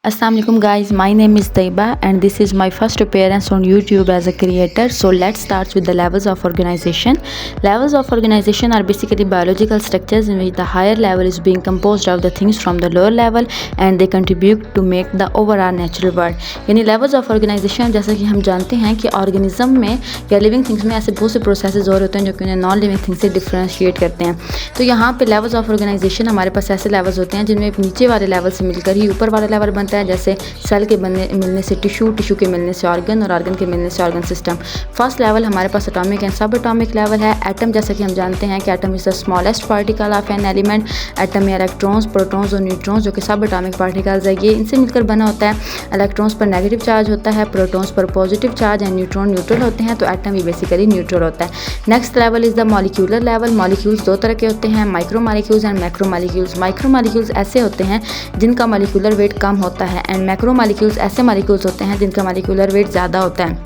Assalamualaikum guys, my name is Taiba and this is my first appearance on YouTube as a creator. So let's start with the levels of organization. Levels of organization are basically biological structures in which the higher level is being composed of the things from the lower level and they contribute to make the overall natural world. यानी levels of organization जैसा कि हम जानते हैं कि organism में या living things में ऐसे बहुत से processes और होते हैं जो कि उन्हें non living things से differentiate करते हैं. तो यहाँ पे levels of organization हमारे पास ऐसे levels होते हैं जिनमें नीचे वाले level से मिलकर ही ऊपर वाला level बनता है, जैसे सेल के मिलने से टिश्यू, टिश्यू के मिलने से ऑर्गन और ऑर्गन के मिलने से ऑर्गन सिस्टम. फर्स्ट लेवल हमारे पास एटॉमिक एंड सब एटॉमिक लेवल है. एटम जैसा कि हम जानते हैं कि atom is the smallest particle of an element. Atom में इलेक्ट्रॉन्स, प्रोटॉन्स और न्यूट्रॉन्स जो कि सब एटॉमिक पार्टिकल्स है, ये इनसे मिलकर बना होता है. इलेक्ट्रॉन्स पर नेगेटिव चार्ज होता है, प्रोटॉन्स पर positive charge and neutron neutral होते हैं. तो एटम भी बेसिकली न्यूट्रल होता है. Next level is the molecular level. Molecules दो तरह के होते हैं, micro molecules and macro molecules. Micro molecules ऐसे होते हैं जिनका मॉलिक्यूलर वेट कम होता है एंड मैक्रो मॉलिक्यूल्स ऐसे मॉलिक्यूल्स होते हैं जिनका मॉलिक्यूलर वेट ज़्यादा होता है.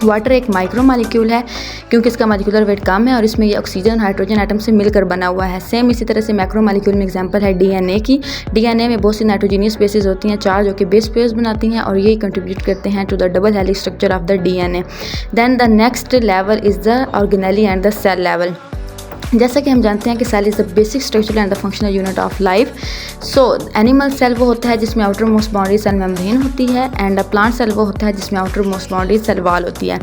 वाटर एक माइक्रो मॉलिक्यूल है क्योंकि इसका मॉलिक्यूलर वेट कम है और इसमें ये ऑक्सीजन हाइड्रोजन एटम से मिलकर बना हुआ है. सेम इसी तरह से मैक्रो मॉलिक्यूल में एग्जांपल है डीएनए की. डीएनए में बहुत सी नाइट्रोजीनियस बेसेस होती हैं, चार जो कि बेस पेयर्स बनाती हैं और ये कंट्रीब्यूट करते हैं to the double helix structure of the DNA. Then the next level is the organelle and the cell level. जैसा कि हम जानते हैं कि cell is the basic structural and the functional unit of life. So animal cell वो होता है जिसमें outermost boundary cell membrane होती है एंड अ प्लांट सेल वो होता है जिसमें outermost boundary cell wall होती है.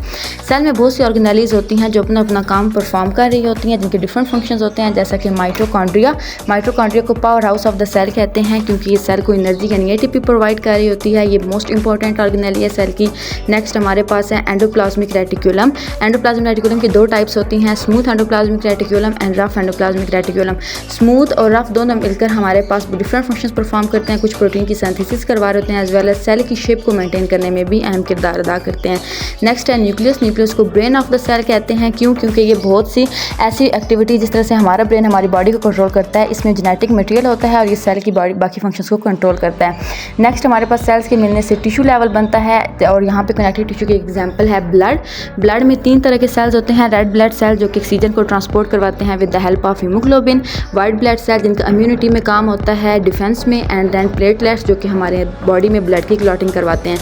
सेल में बहुत सी ऑर्गेनेलीज होती हैं जो अपना अपना काम परफॉर्म कर रही होती हैं, जिनके डिफरेंट फंक्शंस होते हैं, जैसा कि माइटोकॉन्ड्रिया. माइटोकॉन्ड्रिया को powerhouse of the cell कहते हैं क्योंकि ये सेल को एनर्जी यानी एटीपी प्रोवाइड कर रही होती है. ये मोस्ट इंपॉर्टेंट ऑर्गेनेली है सेल की. नेक्स्ट हमारे पास है एंडोप्लाज्मिक रेटिकुलम. एंडोप्लाज्मिक रेटिकुलम की दो टाइप्स होती हैं, smooth endoplasmic reticulum and rough endoplasmic reticulum. Smooth और रफ दोनों मिलकर हमारे पास डिफरेंट फंक्शंस परफॉर्म करते हैं. कुछ प्रोटीन की सिंथेसिस करवा रहे होते हैं एज वेल एज सेल की शेप को मेंटेन करने में भी अहम किरदार अदा करते हैं. नेक्स्ट है न्यूक्लियस. न्यूक्लियस को ब्रेन ऑफ द सेल कहते हैं. क्यों? क्योंकि ये बहुत सी ऐसी एक्टिविटी जिस तरह से हमारा ब्रेन हमारी बॉडी को कंट्रोल करता है, इसमें जेनेटिक मटेरियल होता है और ये सेल की बॉडी बाकी फंक्शंस को कंट्रोल करता है. नेक्स्ट हमारे पास सेल्स के मिलने से टिश्यू लेवल बनता है और यहाँ पे कनेक्टिव टिश्यू की एग्जांपल है ब्लड. ब्लड में तीन तरह के सेल्स होते हैं. रेड ब्लड सेल जो कि ऑक्सीजन को ट्रांसपोर्ट करवाते हैं with the help of haemoglobin. White blood cell जिनका इम्यूनिटी में काम होता है, डिफेंस में. एंड देन प्लेटलेट्स जो कि हमारे बॉडी में ब्लड की क्लॉटिंग करवाते हैं.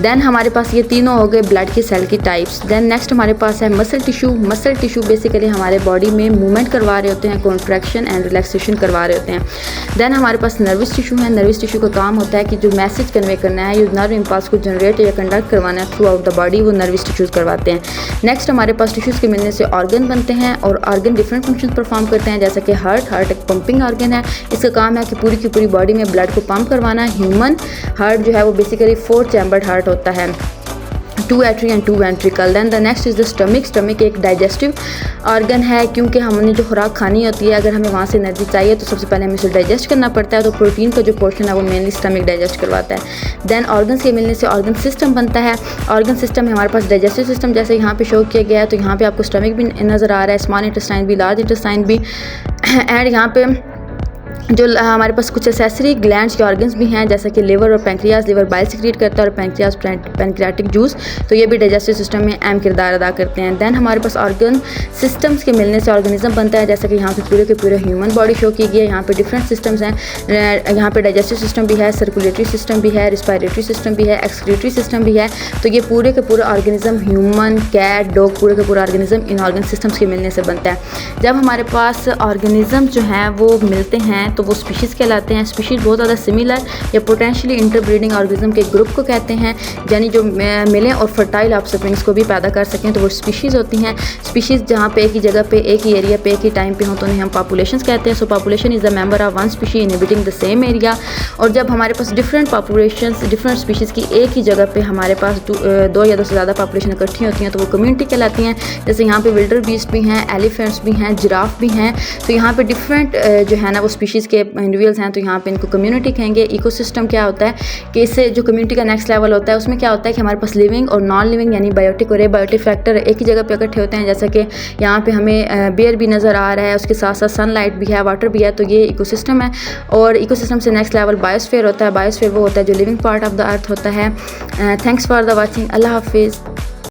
देन हमारे पास ये तीनों हो गए ब्लड की सेल की टाइप्स. देन नेक्स्ट हमारे पास है muscle tissue. Muscle tissue basically हमारे बॉडी में मूवमेंट करवा रहे होते हैं, कॉन्ट्रैक्शन एंड रिलैक्सेशन करवा रहे होते हैं. देन हमारे पास नर्वस टिश्यू है. नर्वस टिश्यू का काम होता है कि जो मैसेज कन्वे करना है, नर्व इम्पल्स को जनरेट या कंडक्ट करवाना है थ्रू आउट द बॉडी, वो नर्वस टिश्यूज़ करवाते हैं. नेक्स्ट हमारे पास टिश्यूज़ के मिलने से ऑर्गन बनते हैं और ऑर्गन डिफरेंट फंक्शन परफॉर्म करते हैं, जैसा कि हार्ट एक पंपिंग ऑर्गन है. इसका काम है कि पूरी की पूरी बॉडी में ब्लड को पंप करवाना. ह्यूमन हार्ट जो है वो बेसिकली 4 चैम्बर्ड हार्ट होता है, 2 atria and 2 ventricle. Then the next is the stomach. Stomach एक डाइजेस्टिव ऑर्गन है क्योंकि हमने जो खुराक खानी होती है, अगर हमें वहाँ से एनर्जी चाहिए तो सबसे पहले हमें इसे डाइजेस्ट करना पड़ता है. तो प्रोटीन का जो पोर्शन है वो मेनली स्टमक डाइजेस्ट करवाता है. देन ऑर्गन्स के मिलने से ऑर्गन सिस्टम बनता है. ऑर्गन सिस्टम में हमारे पास डाइजेस्टिव सिस्टम जैसे यहाँ पे शो किया गया है, तो यहाँ पे आपको स्टमक भी नज़र आ रहा है, स्मॉल इंटेस्टाइन भी, लार्ज इंटेस्टाइन भी. एंड यहाँ पे जो हमारे पास कुछ एसेसरी ग्लैंड्स के ऑर्गन्स भी हैं, जैसा कि लिवर और पैंक्रियाज. लिवर बाइल सिक्रीट करता है और पैंक्रियाज पैंक्रियाटिक जूस, तो ये भी डाइजेस्टिव सिस्टम में अहम किरदार अदा करते हैं. देन हमारे पास ऑर्गन सिस्टम्स के मिलने से ऑर्गेनिज्म बनता है, जैसा कि यहाँ पे पूरे के पूरे ह्यूमन बॉडी शो की गई है. यहाँ पे डिफरेंट सिस्टम्स हैं. यहाँ पे डाइजेस्टिव सिस्टम भी है, सर्कुलेटरी सिस्टम भी है, रिस्पायरेटरी सिस्टम भी है, एक्सक्रीटरी सिस्टम भी है. तो ये पूरे के पूरे ऑर्गेनिज्म, ह्यूमन, कैट, डॉग, पूरे के पूरा ऑर्गेनिज्म इन ऑर्गन सिस्टम्स के मिलने से बनता है. जब हमारे पास ऑर्गेनिज्म जो हैं वो मिलते हैं तो वो स्पीशीज़ कहलाते हैं. स्पीशीज़ बहुत ज़्यादा सिमिलर या पोटेंशियली इंटरब्रीडिंग ऑर्गेनिज्म के ग्रुप को कहते हैं, यानी जो मिले और फर्टाइल ऑफस्प्रिंग्स को भी पैदा कर सकें, तो वो स्पीशीज़ होती हैं. स्पीशीज़ जहाँ पे एक ही जगह पे, एक ही एरिया पे, एक ही टाइम पे हों तो उन्हें हम पॉपुलेशंस कहते हैं. सो population is the member of one species inhibiting the same area. और जब हमारे पास डिफरेंट पॉपुलेशंस, डिफरेंट स्पीशीज़ की एक ही जगह पे हमारे पास 2 या 2 से ज़्यादा पॉपुलेशन इकट्ठी होती हैं तो वो कम्युनिटी कहलाती हैं. जैसे यहाँ पे विल्डर बीस्ट भी हैं, एलिफेंट्स भी हैं, जिराफ भी हैं. तो यहाँ पे डिफरेंट जो है ना वो स्पीशीज़ के इंडिविजुअल्स हैं, तो यहाँ पे इनको कम्युनिटी कहेंगे. इकोसिस्टम क्या होता है कि इससे जो कम्युनिटी का नेक्स्ट लेवल होता है उसमें क्या होता है कि हमारे पास लिविंग और नॉन लिविंग यानी बायोटिक और एबायोटिक फैक्टर एक ही जगह पे इकट्ठे होते हैं. जैसा कि यहाँ पे हमें बेयर भी नज़र आ रहा है, उसके साथ साथ सनलाइट भी है, वाटर भी है. तो ये इकोसिस्टम है. और इकोसिस्टम से नेक्स्ट लेवल बायोस्फीयर होता है. बायोस्फीयर वो होता है जो living part of the earth होता है. Thanks for the watching. अल्लाह हाफिज़.